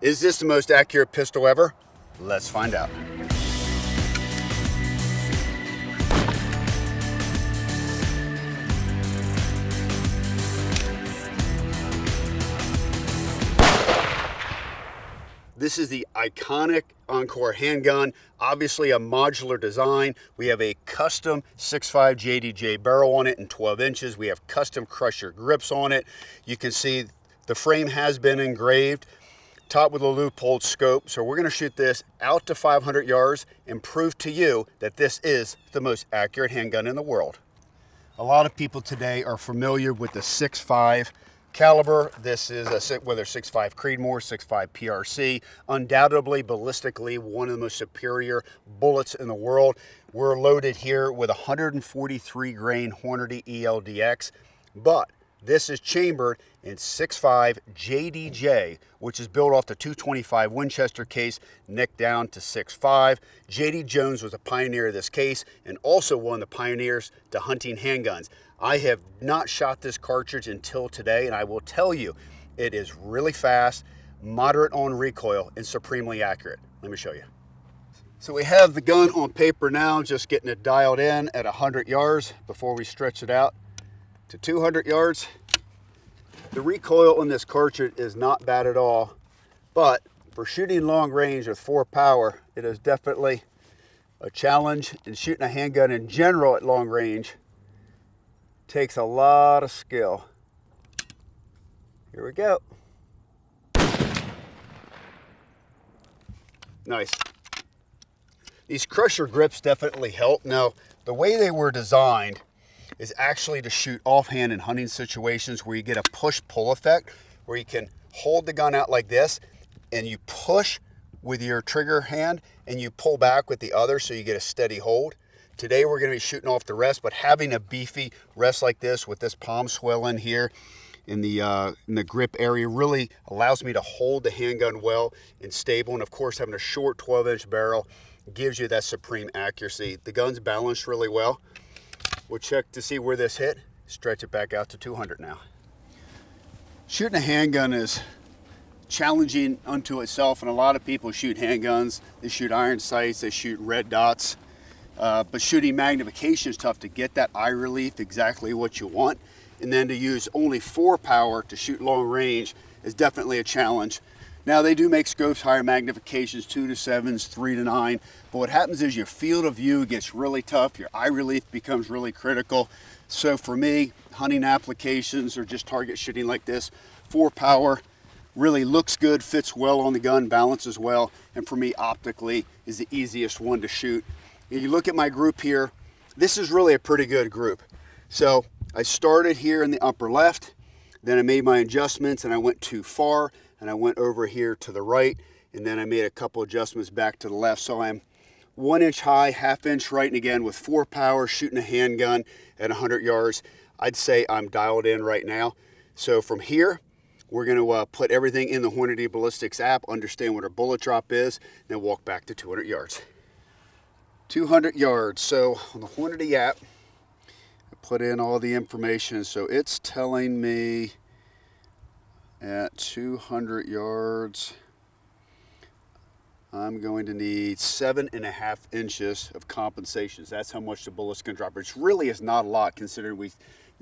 Is this the most accurate pistol ever? Let's find out. This is the iconic Encore handgun, obviously a modular design. We have a custom 6.5 JDJ barrel on it in 12 inches. We have custom crusher grips on it. You can see the frame has been engraved, topped with a loopholed scope. So we're gonna shoot this out to 500 yards and prove to you that this is the most accurate handgun in the world. A lot of people today are familiar with the 6.5 caliber. This is whether 6.5 Creedmoor, 6.5 PRC, undoubtedly ballistically one of the most superior bullets in the world. We're loaded here with 143 grain Hornady ELDX, but this is chambered in 6.5 JDJ, which is built off the 225 Winchester case, neck down to 6.5. J.D. Jones was a pioneer of this case and also one of the pioneers to hunting handguns. I have not shot this cartridge until today, and I will tell you, it is really fast, moderate on recoil, and supremely accurate. Let me show you. So we have the gun on paper now, just getting it dialed in at 100 yards before we stretch it out to 200 yards. The recoil on this cartridge is not bad at all, but for shooting long range with 4 power, it is definitely a challenge. And shooting a handgun in general at long range takes a lot of skill. Here we go. Nice. These crusher grips definitely help. Now, the way they were designed is actually to shoot offhand in hunting situations where you get a push-pull effect, where you can hold the gun out like this and you push with your trigger hand and you pull back with the other so you get a steady hold. Today we're going to be shooting off the rest, but having a beefy rest like this with this palm swell in here in the grip area really allows me to hold the handgun well and stable. And of course, having a short 12-inch barrel gives you that supreme accuracy. The gun's balanced really well. We'll check to see where this hit. Stretch it back out to 200 now. Shooting a handgun is challenging unto itself, and a lot of people shoot handguns. They shoot iron sights, they shoot red dots. But shooting magnification is tough to get that eye relief exactly what you want. And then to use only 4 power to shoot long range is definitely a challenge. Now they do make scopes higher magnifications, 2 to 7s, 3 to 9. But what happens is your field of view gets really tough. Your eye relief becomes really critical. So for me, hunting applications or just target shooting like this, 4 power really looks good, fits well on the gun, balances well. And for me, optically is the easiest one to shoot. You look at my group here, this is really a pretty good group. So I started here in the upper left, then I made my adjustments and I went too far and I went over here to the right, and then I made a couple adjustments back to the left. So I'm 1 inch high, 1/2 inch right, and again with 4 power shooting a handgun at 100 yards. I'd say I'm dialed in right now. So from here, we're gonna put everything in the Hornady Ballistics app, understand what our bullet drop is, then walk back to 200 yards. 200 yards. So on the Hornady app, I put in all the information. So it's telling me at 200 yards, I'm going to need 7.5 inches of compensations. That's how much the bullet's gonna drop, which really is not a lot considering we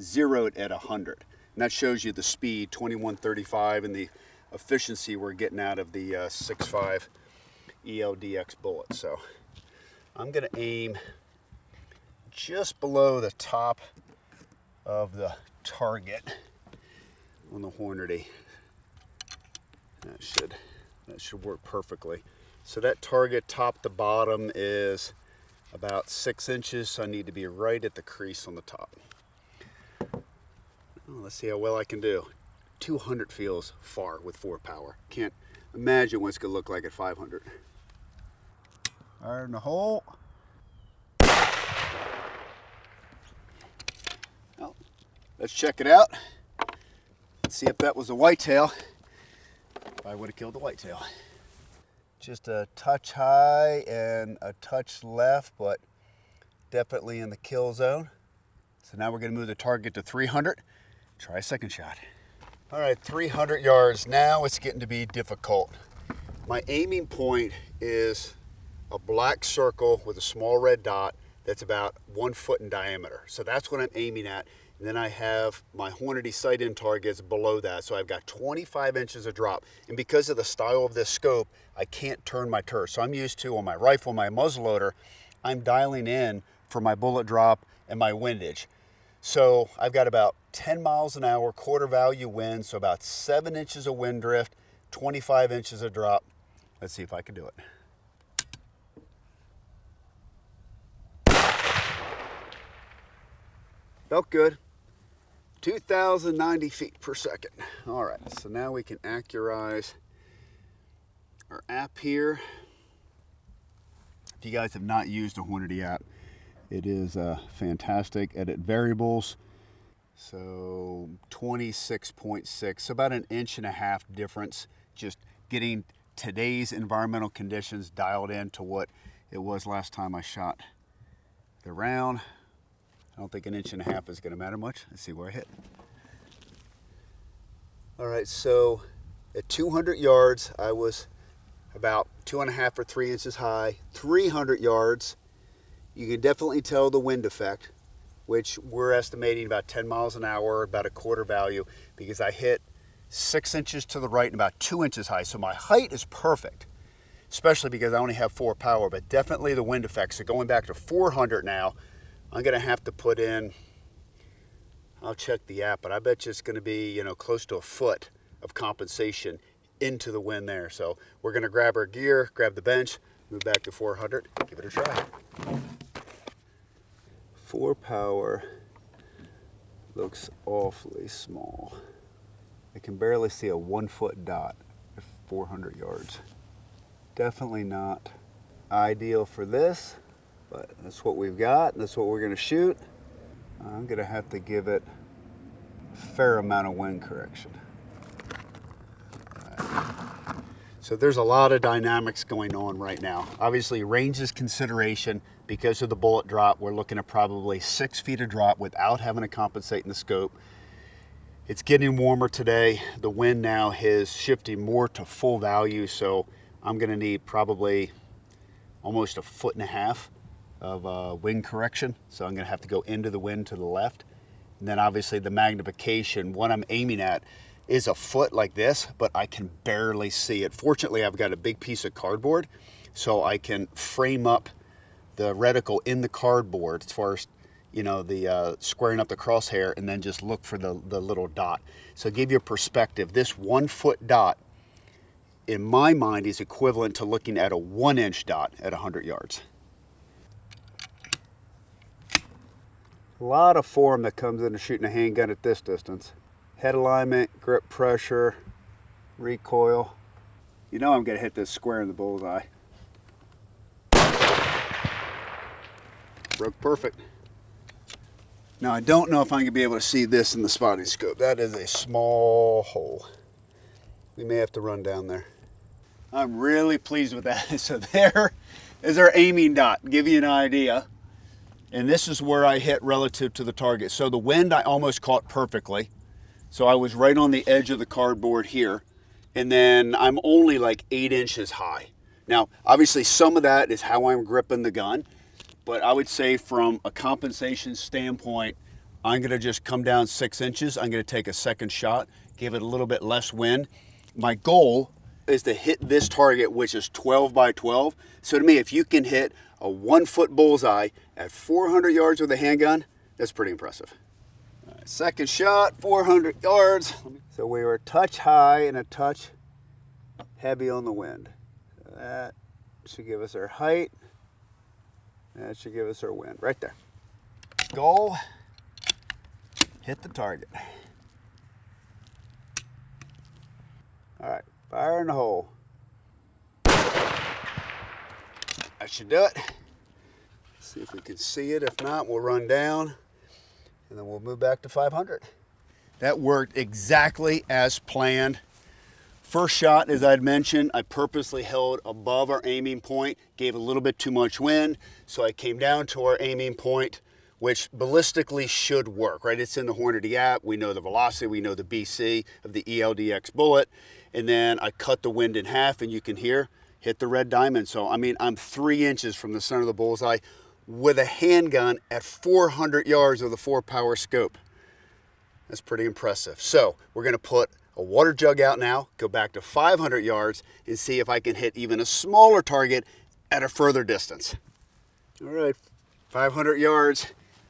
zeroed at 100. And that shows you the speed, 2135, and the efficiency we're getting out of the 6.5 ELDX bullet. So I'm gonna aim just below the top of the target on the Hornady. That should work perfectly. So that target top to bottom is about 6 inches, so I need to be right at the crease on the top. Oh, let's see how well I can do. 200 feels far with 4 power. Can't imagine what it's gonna look like at 500. Fire in the hole. Well, let's check it out. Let's see if that was a whitetail. I would have killed the whitetail. Just a touch high and a touch left, but definitely in the kill zone. So now we're gonna move the target to 300. Try a second shot. All right, 300 yards. Now it's getting to be difficult. My aiming point is a black circle with a small red dot that's about 1 foot in diameter. So that's what I'm aiming at. And then I have my Hornady sight-in targets below that. So I've got 25 inches of drop. And because of the style of this scope, I can't turn my turret. So I'm used to, on my rifle, my muzzleloader, I'm dialing in for my bullet drop and my windage. So I've got about 10 miles an hour, quarter value wind, so about 7 inches of wind drift, 25 inches of drop. Let's see if I can do it. Felt good. 2,090 feet per second. All right, so now we can accurize our app here. If you guys have not used a Hornady app, it is fantastic. Edit variables. So 26.6, so about 1.5 inches difference, just getting today's environmental conditions dialed in to what it was last time I shot the round. I don't think 1.5 inches is going to matter much. Let's see where I hit. All right, so at 200 yards, I was about 2.5 or 3 inches high. 300 yards, you can definitely tell the wind effect, which we're estimating about 10 miles an hour, about a quarter value, because I hit 6 inches to the right and about 2 inches high. So my height is perfect, especially because I only have 4 power, but definitely the wind effect. So going back to 400 now, I'm gonna have to put in, I'll check the app, but I bet you it's gonna be, you know, close to a foot of compensation into the wind there. So we're gonna grab our gear, grab the bench, move back to 400, give it a try. 4 power looks awfully small. I can barely see a 1 foot dot at 400 yards. Definitely not ideal for this, but that's what we've got, and that's what we're gonna shoot. I'm gonna have to give it a fair amount of wind correction. So there's a lot of dynamics going on right now. Obviously range is consideration because of the bullet drop. We're looking at probably 6 feet of drop without having to compensate in the scope. It's getting warmer today. The wind now is shifting more to full value, so I'm gonna need probably almost 1.5 feet of wind correction. So I'm gonna have to go into the wind to the left. And then obviously the magnification, what I'm aiming at is a foot like this, but I can barely see it. Fortunately, I've got a big piece of cardboard, so I can frame up the reticle in the cardboard as far as, you know, the squaring up the crosshair, and then just look for the little dot. So give you a perspective, this 1 foot dot, in my mind, is equivalent to looking at a 1 inch dot at 100 yards. A lot of form that comes into shooting a handgun at this distance. Head alignment, grip pressure, recoil. You know I'm gonna hit this square in the bullseye. Broke perfect. Now I don't know if I'm gonna be able to see this in the spotting scope. That is a small hole. We may have to run down there. I'm really pleased with that. So there is our aiming dot, give you an idea. And this is where I hit relative to the target. So the wind I almost caught perfectly. So I was right on the edge of the cardboard here. And then I'm only like 8 inches high. Now, obviously some of that is how I'm gripping the gun, but I would say from a compensation standpoint, I'm gonna just come down 6 inches. I'm gonna take a second shot, give it a little bit less wind. My goal is to hit this target, which is 12 by 12. So to me, if you can hit a 1 foot bullseye at 400 yards with a handgun, that's pretty impressive. All right, second shot, 400 yards. So we were a touch high and a touch heavy on the wind. So that should give us our height. That should give us our wind right there. Goal, hit the target. All right, fire in the hole. That should do it. See if we can see it. If not, we'll run down and then we'll move back to 500. That worked exactly as planned. First shot, as I'd mentioned, I purposely held above our aiming point, gave a little bit too much wind, so I came down to our aiming point, which ballistically should work, right? It's in the Hornady app. We know the velocity, we know the BC of the ELDX bullet, and then I cut the wind in half, and you can hear hit the red diamond. So I mean, I'm 3 inches from the center of the bullseye with a handgun at 400 yards with a 4-power scope. That's pretty impressive. So we're gonna put a water jug out now, go back to 500 yards, and see if I can hit even a smaller target at a further distance. All right, 500 yards.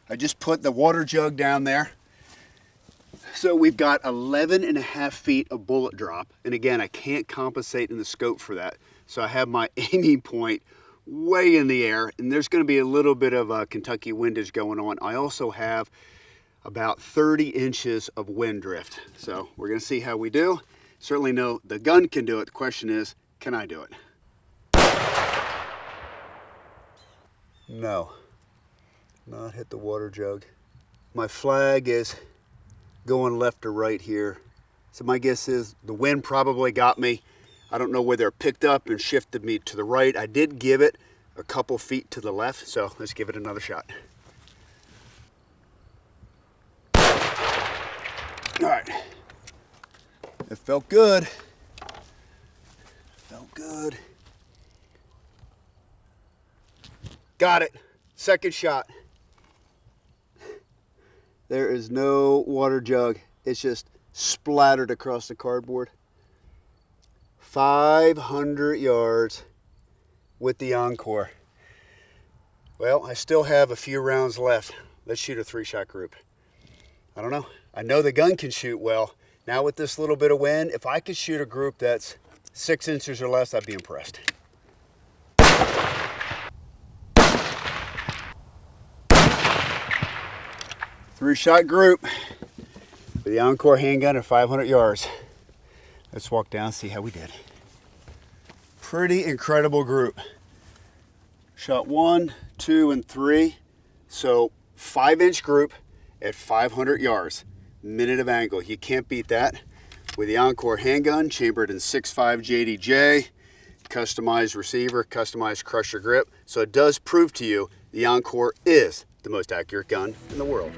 I just put the water jug down there. So we've got 11.5 feet of bullet drop. And again, I can't compensate in the scope for that. So I have my aiming point way in the air, and there's gonna be a little bit of a Kentucky windage going on. I also have about 30 inches of wind drift. So we're gonna see how we do. Certainly know the gun can do it. The question is, can I do it? No, not hit the water jug. My flag is going left to right here. So my guess is the wind probably got me. I don't know whether it picked up and shifted me to the right. I did give it a couple feet to the left, so let's give it another shot. All right, it felt good. Felt good. Got it, second shot. There is no water jug. It's just splattered across the cardboard. 500 yards with the Encore. Well, I still have a few rounds left. Let's shoot a 3-shot group. I don't know. I know the gun can shoot well. Now with this little bit of wind, if I could shoot a group that's 6 inches or less, I'd be impressed. Three-shot group with the Encore handgun at 500 yards. Let's walk down and see how we did. Pretty incredible group. Shot 1, 2, and 3. So 5-inch group at 500 yards. Minute of angle. You can't beat that. With the Encore handgun, chambered in 6.5 JDJ, customized receiver, customized crusher grip. So it does prove to you the Encore is the most accurate gun in the world.